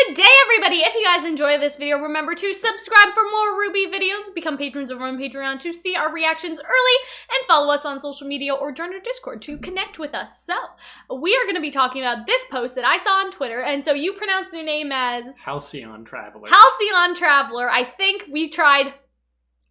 Good day, everybody! If you guys enjoy this video, remember to subscribe for more RWBY videos, become patrons over on Patreon to see our reactions early, and follow us on social media or join our Discord to connect with us. So, we are going to be talking about this post that I saw on Twitter, and so you pronounce their name as... Calxiyn Traveler. Calxiyn Traveler. I think we tried...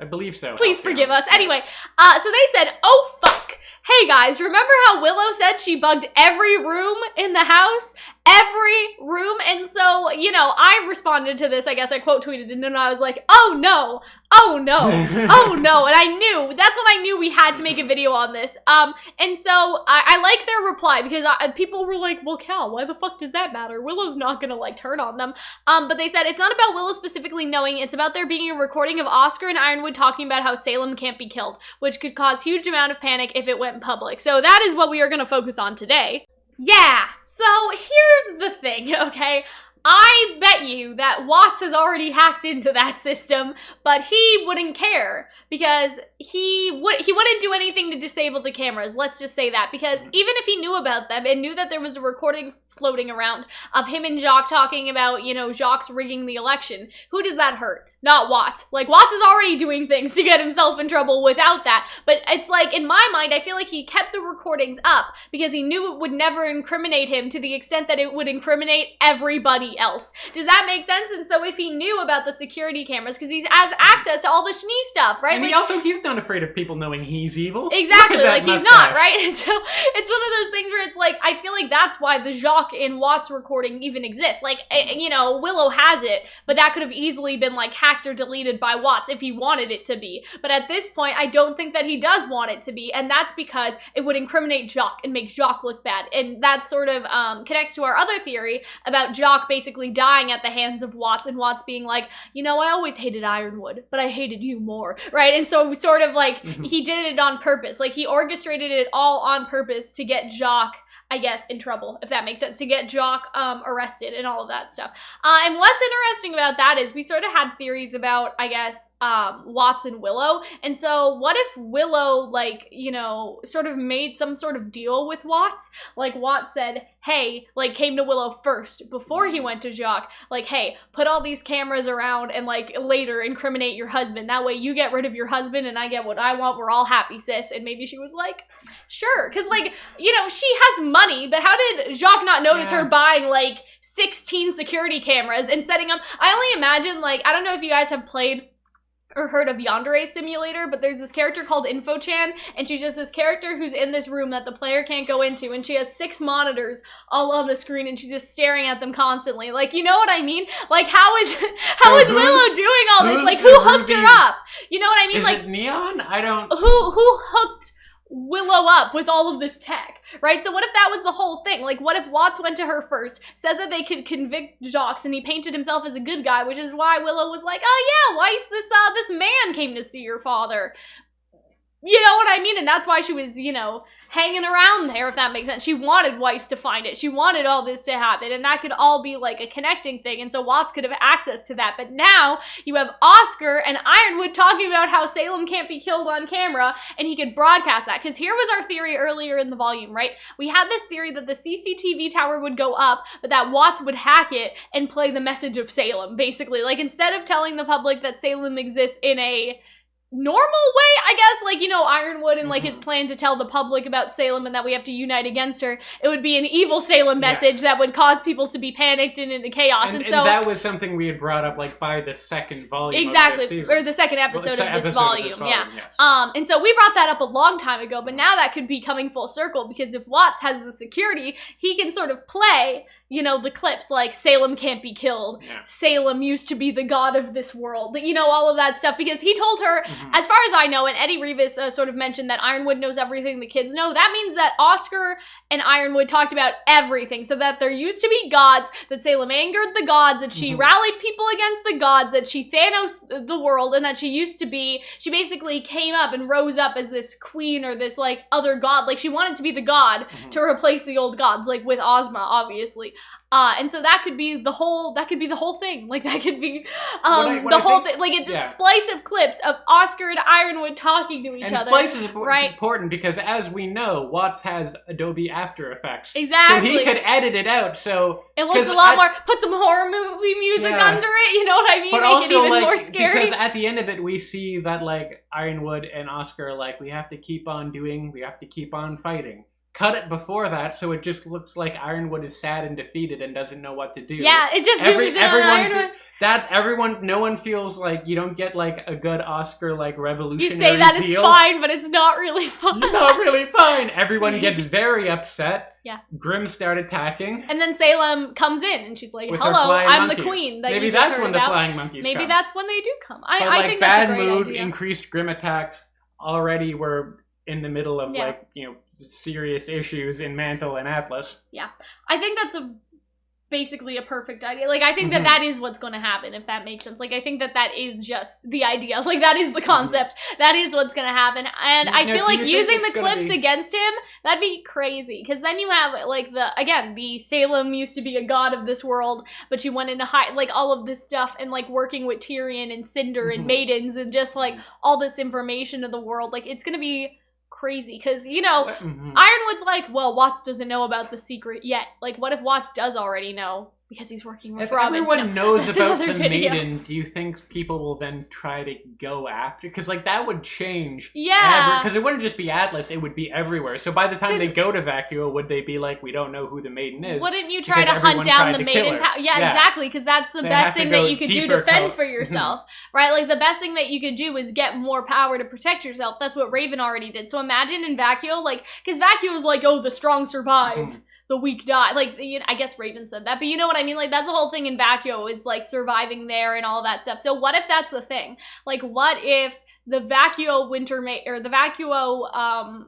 I believe so. Please forgive us. Anyway, so they said, oh fuck. Hey guys, remember how Willow said she bugged every room in the house? Every room? And so, you know, I responded to this, I guess I quote tweeted, and then I was like, oh no, oh no, oh no. And I knew, that's when I knew we had to make a video on this. And so I like their reply because people were like, well, Cal, why the fuck does that matter? Willow's not gonna like turn on them. But they said it's not about Willow specifically knowing, it's about there being a recording of Oscar and Ironwood talking about how Salem can't be killed, which could cause huge amount of panic if it went public. So that is what we are gonna focus on today. Yeah, so here's the thing, okay? I bet you that Watts has already hacked into that system, but he wouldn't care because he wouldn't do anything to disable the cameras, let's just say that, because even if he knew about them and knew that there was a recording floating around of him and Jacques talking about, you know, Jacques rigging the election, who does that hurt? Not Watts. Like, Watts is already doing things to get himself in trouble without that. But it's like, in my mind, I feel like he kept the recordings up because he knew it would never incriminate him to the extent that it would incriminate everybody else. Does that make sense? And so if he knew about the security cameras, because he has access to all the Schnee stuff, right? And like, he's not afraid of people knowing he's evil. Exactly, like he's not, right? And so it's one of those things where it's like, I feel like that's why the Jacques in Watts recording even exists. Like, you know, Willow has it, but that could have easily been like hacked or deleted by Watts if he wanted it to be. But at this point, I don't think that he does want it to be, and that's because it would incriminate Jacques and make Jacques look bad. And that sort of connects to our other theory about Jacques basically dying at the hands of Watts, and Watts being like, you know, I always hated Ironwood, but I hated you more, right? And so sort of like, he did it on purpose. Like, he orchestrated it all on purpose to get Jacques, I guess, in trouble, if that makes sense, to get Jacques arrested and all of that stuff. And what's interesting about that is we sort of had theories about, I guess, Watts and Willow. And so what if Willow, like, you know, sort of made some sort of deal with Watts? Like, Watts said, hey, like, came to Willow first before he went to Jacques, like, hey, put all these cameras around and, like, later incriminate your husband. That way you get rid of your husband and I get what I want. We're all happy, sis. And maybe she was like, sure. Because, like, you know, she has money, but how did Jacques not notice her buying, like, 16 security cameras and setting up? I only imagine, like, I don't know if you guys have played or heard of Yandere Simulator, but there's this character called Infochan, and she's just this character who's in this room that the player can't go into, and she has 6 monitors all on the screen, and she's just staring at them constantly. Like, you know what I mean? Like, how is Willow doing all this? Like, who hooked her up? You know what I mean? Is like, it Neon? I don't... Who hooked Willow up with all of this tech, right? So what if that was the whole thing? Like, what if Watts went to her first, said that they could convict Jacques, and he painted himself as a good guy, which is why Willow was like, oh yeah, Weiss, this man came to see your father. You know what I mean? And that's why she was, you know, hanging around there, if that makes sense. She wanted Weiss to find it. She wanted all this to happen, and that could all be like a connecting thing, and so Watts could have access to that. But now you have Oscar and Ironwood talking about how Salem can't be killed on camera, and he could broadcast that. Because here was our theory earlier in the volume, right? We had this theory that the CCTV tower would go up, but that Watts would hack it and play the message of Salem, basically. Like, instead of telling the public that Salem exists in a normal way, I guess, like, you know, Ironwood and like his plan to tell the public about Salem and that we have to unite against her, it would be an evil Salem message that would cause people to be panicked and into chaos. And so that was something we had brought up like by the second volume, exactly, or the second episode of this volume, yes. And so we brought that up a long time ago, but now that could be coming full circle, because if Watts has the security, he can sort of play, you know, the clips like Salem can't be killed, Salem used to be the god of this world, you know, all of that stuff, because he told her, as far as I know, and Eddie Rivas sort of mentioned that Ironwood knows everything the kids know. That means that Oscar and Ironwood talked about everything, so that there used to be gods, that Salem angered the gods, that she rallied people against the gods, that she Thanos the world, and that she basically came up and rose up as this queen or this like other god, like she wanted to be the god to replace the old gods, like with Ozma, obviously. And so that could be the whole thing. Like, that could be the whole thing. Like, it's just splice of clips of Oscar and Ironwood talking to each other. And splice is important because, as we know, Watts has Adobe After Effects. Exactly. So he could edit it out, so... It looks a lot more... Put some horror movie music under it, you know what I mean? But Make also, it even more scary. Because at the end of it, we see that, like, Ironwood and Oscar are like, we have to keep on fighting. Cut it before that, so it just looks like Ironwood is sad and defeated and doesn't know what to do. Yeah, it just zooms in on Ironwood. No one feels like you don't get like a good Oscar like revolutionary You say that zeal. It's fine, but it's not really fun. Not really fine. Everyone gets very upset. Yeah. Grimm start attacking. And then Salem comes in and she's like, with hello, I'm monkeys. the queen that Maybe you just that's heard when about. the flying monkeys Maybe come. that's when they do come. But I think that's a great bad mood, idea. increased Grimm attacks. Already we're in the middle of like, you know, serious issues in Mantle and Atlas. Yeah. I think that's basically a perfect idea. Like, I think that is what's going to happen, if that makes sense. Like, I think that is just the idea. Like, that is the concept. That is what's going to happen. And I feel like using the clips against him, that'd be crazy. Because then you have, like, the Salem used to be a god of this world, but she went into like, all of this stuff and, like, working with Tyrion and Cinder and Maidens and just, like, all this information of the world. Like, it's going to be crazy because, you know, Ironwood's like, well, Watts doesn't know about the secret yet. Like, what if Watts does already know because he's working with Robin? If everyone knows about the Maiden, do you think people will then try to go after? Because, like, that would change. Yeah. Because it wouldn't just be Atlas, it would be everywhere. So by the time they go to Vacuo, would they be like, we don't know who the Maiden is? Wouldn't you try to hunt down the Maiden? Yeah, exactly, because that's the best thing that you could do to fend for yourself, right? Like, the best thing that you could do is get more power to protect yourself. That's what Raven already did. So imagine in Vacuo, like, because Vacuo is like, oh, the strong survive. The weak die. Like, you know, I guess Raven said that, but you know what I mean? Like, that's the whole thing in Vacuo is, like, surviving there and all that stuff. So what if that's the thing? Like, what if the Vacuo or the Vacuo,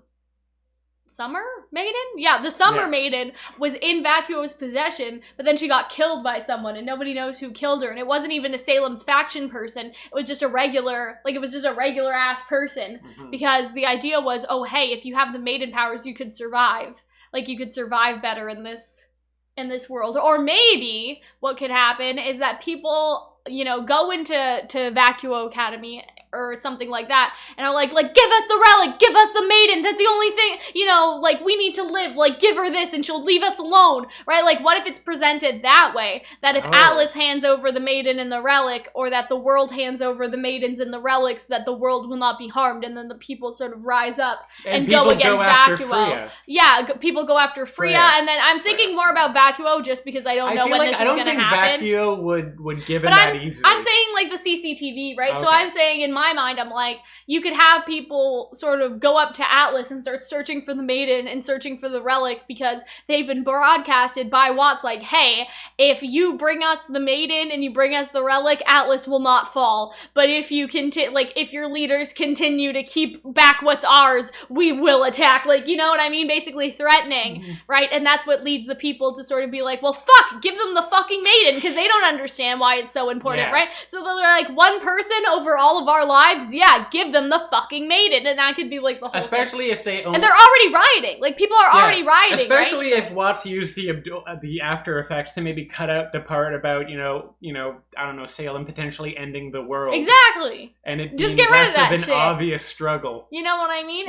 Summer Maiden? Yeah, the Summer Maiden was in Vacuo's possession, but then she got killed by someone, and nobody knows who killed her, and it wasn't even a Salem's faction person, it was just a regular, like, it was just a regular-ass person, because the idea was, oh, hey, if you have the Maiden powers, you could survive. Like, you could survive better in this world. Or maybe what could happen is that people, you know, go into Vacuo Academy or something like that, and are like, give us the relic, give us the Maiden, that's the only thing, you know, like, we need to live, like, give her this and she'll leave us alone, right? Like, what if it's presented that way, that if Atlas hands over the Maiden and the relic, or that the world hands over the Maidens and the relics, that the world will not be harmed, and then the people sort of rise up and go against Vacuo. Yeah, people go after Freya, and then I'm thinking more about Vacuo just because I don't know when this is going to happen. I don't think Vacuo would give in that easily. I'm saying, like, the CCTV, right? Okay. So I'm saying, in my mind, I'm like, you could have people sort of go up to Atlas and start searching for the Maiden and searching for the relic because they've been broadcasted by Watts like, hey, if you bring us the Maiden and you bring us the relic, Atlas will not fall. But if you if your leaders continue to keep back what's ours, we will attack. Like, you know what I mean? Basically threatening, right? And that's what leads the people to sort of be like, well, fuck, give them the fucking Maiden because they don't understand why it's so important, right? So they're like, one person over all of our lives, give them the fucking Maiden, and that could be like the whole especially thing. If they own... And they're already rioting. Like, people are already rioting, especially right? if Watts used the After Effects to maybe cut out the part about, you know, I don't know, Salem potentially ending the world. Exactly. And it just being get rid less of that an shit. Obvious struggle. You know what I mean?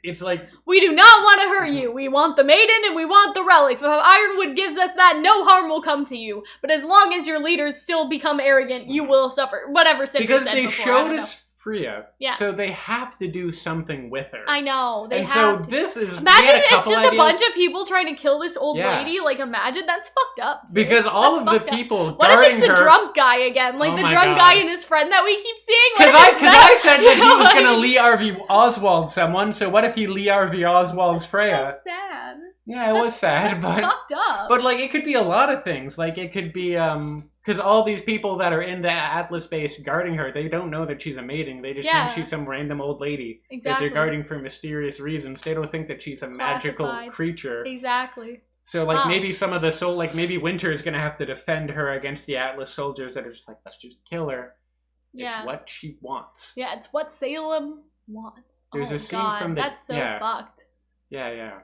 It's like we do not want to hurt you. We want the Maiden and we want the relic. If Ironwood gives us that, no harm will come to you. But as long as your leaders still become arrogant, you will suffer. Whatever Cinder said before. Because they showed us Freya. Yeah. So they have to do something with her. I know. So this is... Imagine it's just a bunch of people trying to kill this old lady. Like, imagine, that's fucked up. Because all of the people what guarding her... What if it's the drunk guy again? Like, the drunk guy and his friend that we keep seeing? Because I said that he was going to Lee Harvey Oswald someone, so what if he Lee Harvey Oswald's Freya? That's so sad. Yeah, it was sad, but... fucked up. But, like, it could be a lot of things. Like, it could be, because all these people that are in the Atlas base guarding her, they don't know that she's a Maiden. They just think she's some random old lady that they're guarding for mysterious reasons. They don't think that she's a magical creature. Exactly. So, like, maybe some of the like, maybe Winter is going to have to defend her against the Atlas soldiers that are just like, let's just kill her. Yeah. It's what she wants. Yeah, it's what Salem wants. There's a scene from the... That's so fucked. Yeah.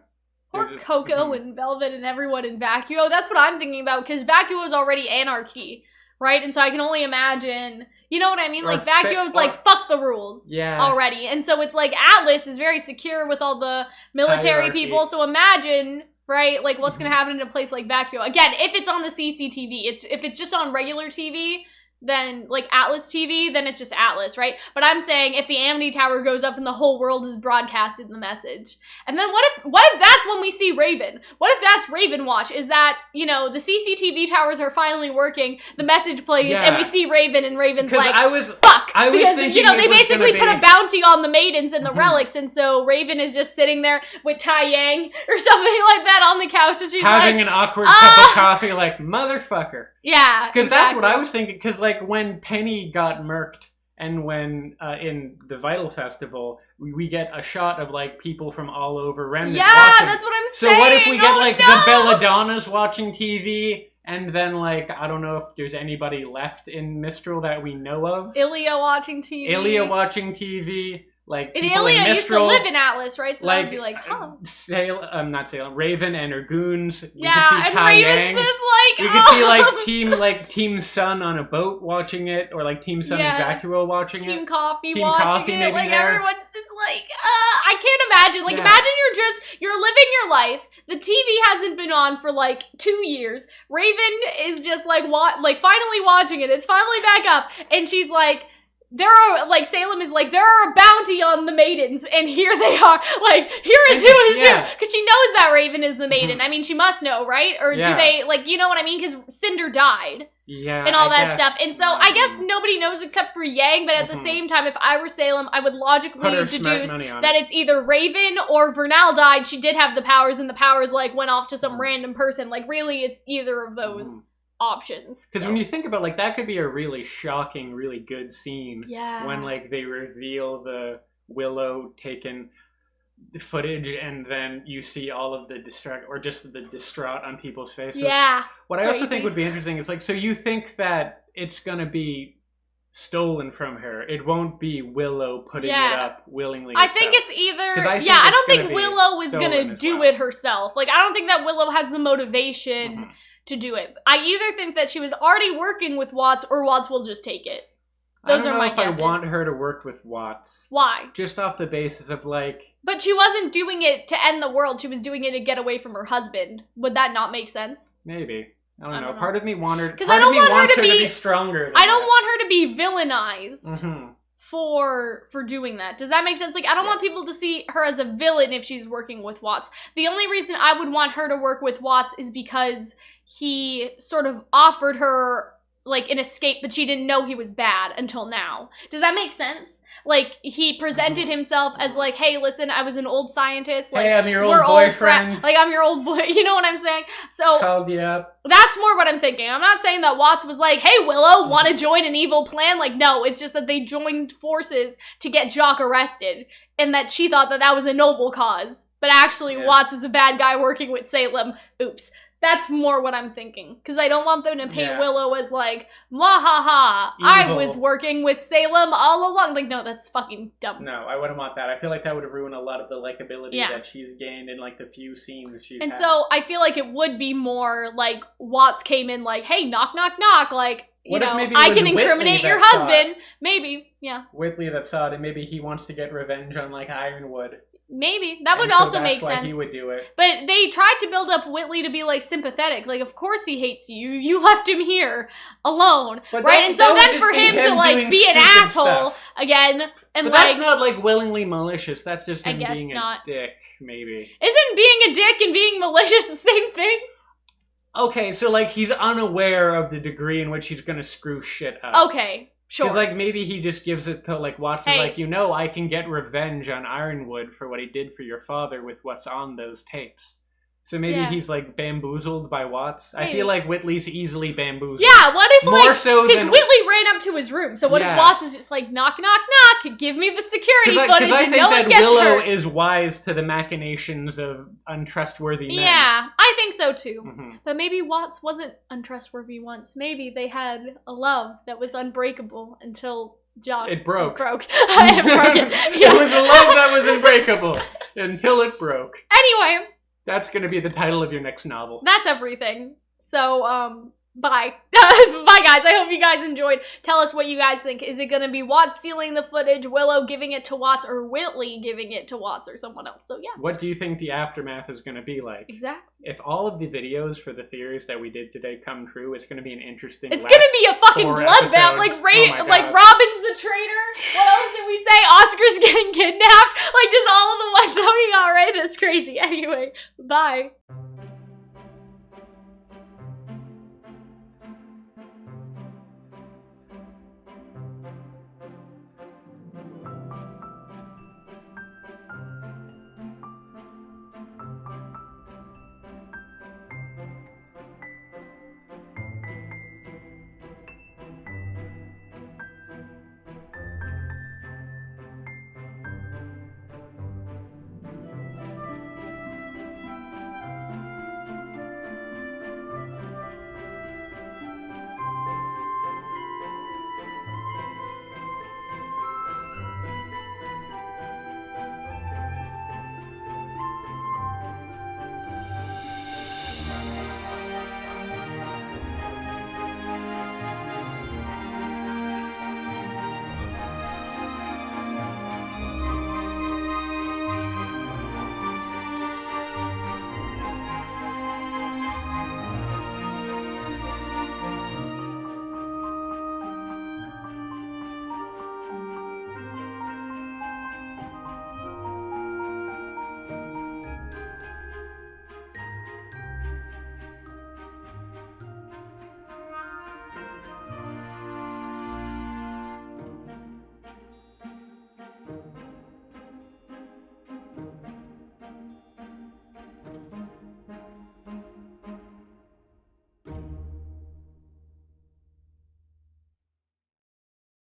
Or Coco and Velvet and everyone in Vacuo. That's what I'm thinking about, because Vacuo is already anarchy, right? And so I can only imagine, you know what I mean? Like, Vacuo's like, fuck the rules already. And so it's like, Atlas is very secure with all the military people, so imagine, right, like, what's gonna happen in a place like Vacuo. Again, if it's on the CCTV, if it's just on regular TV, then, like, Atlas TV, then it's just Atlas, right? But I'm saying if the Amity Tower goes up and the whole world is broadcasted in the message. And then what if that's when we see Raven? What if that's Raven Watch? Is that, you know, the CCTV towers are finally working, the message plays, and we see Raven, and Raven's like, fuck! Because, you know, they basically put a bounty on the maidens and the relics, and so Raven is just sitting there with Tai Yang or something like that on the couch, and she's having an awkward cup of coffee, like, motherfucker. Yeah, because that's what I was thinking. Because like when Penny got murked, and when in the Vital Festival, we get a shot of like people from all over Remnant. Yeah, watching. that's what I'm saying. So what if we get like the Belladonnas watching TV, and then like I don't know if there's anybody left in Mistral that we know of. Ilya watching TV. Like and Ilya used to live in Atlas, right? So like, that would be like, huh. Not Salem. Raven and her goons. We yeah, could see and Tai Raven's Yang. just like, we could see like Team Sun on a boat watching it, or like Team Sun and Vacuo watching it. Team Coffee Team watching Coffee it. maybe Like there. everyone's just like, I can't imagine. Like imagine you're living your life. The TV hasn't been on for like 2 years. Raven is just like finally watching it. It's finally back up, and she's like, Salem is like, there are a bounty on the maidens, and here they are. Like, here is who is who. Because she knows that Raven is the maiden. I mean, she must know, right? Or do they, like, you know what I mean? Because Cinder died. Yeah. And all that stuff. And so, I guess nobody knows except for Yang, but at the same time, if I were Salem, I would logically deduce that it's either Raven or Vernal died. She did have the powers, and the powers, like, went off to some random person. Like, really, it's either of those options. Because when you think about, like, that could be a really shocking, really good scene. Yeah. When, like, they reveal the Willow taken footage, and then you see all of the distraught on people's faces. Yeah. What I also think would be interesting is, like, so you think that it's gonna be stolen from her. It won't be Willow putting it up willingly herself. I think it's either... I don't think Willow is gonna do it herself. Like, I don't think that Willow has the motivation to do it. I either think that she was already working with Watts, or Watts will just take it. Those are my guesses. I don't know if I want her to work with Watts. Why? Just off the basis of, like... But she wasn't doing it to end the world. She was doing it to get away from her husband. Would that not make sense? Maybe. I don't know. Part of me wanted... Because I don't want her to be stronger. I don't want her to be villainized for doing that. Does that make sense? Like, I don't want people to see her as a villain if she's working with Watts. The only reason I would want her to work with Watts is because he sort of offered her, like, an escape, but she didn't know he was bad until now. Does that make sense? Like, he presented himself as like, hey, listen, I was an old scientist. Like, hey, I'm your old boyfriend. Like, I'm your old boy. You know what I'm saying? So, called you up. That's more what I'm thinking. I'm not saying that Watts was like, hey, Willow, want to join an evil plan? Like, no, it's just that they joined forces to get Jock arrested, and that she thought that that was a noble cause. But actually, Watts is a bad guy working with Salem. Oops. That's more what I'm thinking. Because I don't want them to paint Willow as like, mwahaha, I was working with Salem all along. Like, no, that's fucking dumb. No, I wouldn't want that. I feel like that would ruin a lot of the likability that she's gained in like the few scenes she's had. So I feel like it would be more like Watts came in like, hey, knock, knock, knock. Like, you know, I can incriminate your husband. Maybe, Whitley that saw it, and maybe he wants to get revenge on like Ironwood. Maybe. That would also make sense. That's why he would do it. But they tried to build up Whitley to be, like, sympathetic. Like, of course he hates you. You left him here alone. But right? And so then for him to, like, be an asshole again and, but like... that's not, like, willingly malicious. That's just him being a dick, maybe. Isn't being a dick and being malicious the same thing? Okay, so, like, he's unaware of the degree in which he's gonna screw shit up. Okay. Sure. Because, like, maybe he just gives it to, like, Watts is like, you know, I can get revenge on Ironwood for what he did for your father with what's on those tapes. So maybe he's, like, bamboozled by Watts. Maybe. I feel like Whitley's easily bamboozled. Yeah, what if, more so because Whitley ran up to his room, so what if Watts is just like, knock, knock, knock, give me the security footage and no one gets hurt? Because I think that Willow is wise to the machinations of untrustworthy men. Yeah, I think so, too. But maybe Watts wasn't untrustworthy once. Maybe they had a love that was unbreakable until... Jock it broke. It broke. It broke it. It was a love that was unbreakable until it broke. Anyway... That's gonna be the title of your next novel. That's everything. So, bye. Bye, guys. I hope you guys enjoyed. Tell us what you guys think. Is it going to be Watts stealing the footage, Willow giving it to Watts, or Whitley giving it to Watts or someone else? So, yeah. What do you think the aftermath is going to be like? Exactly. If all of the videos for the theories that we did today come true, it's going to be an interesting It's going to be a fucking bloodbath. Like, Robin's the traitor. What else did we say? Oscar's getting kidnapped. Like, just all of the ones that we got right. That's crazy. Anyway, bye.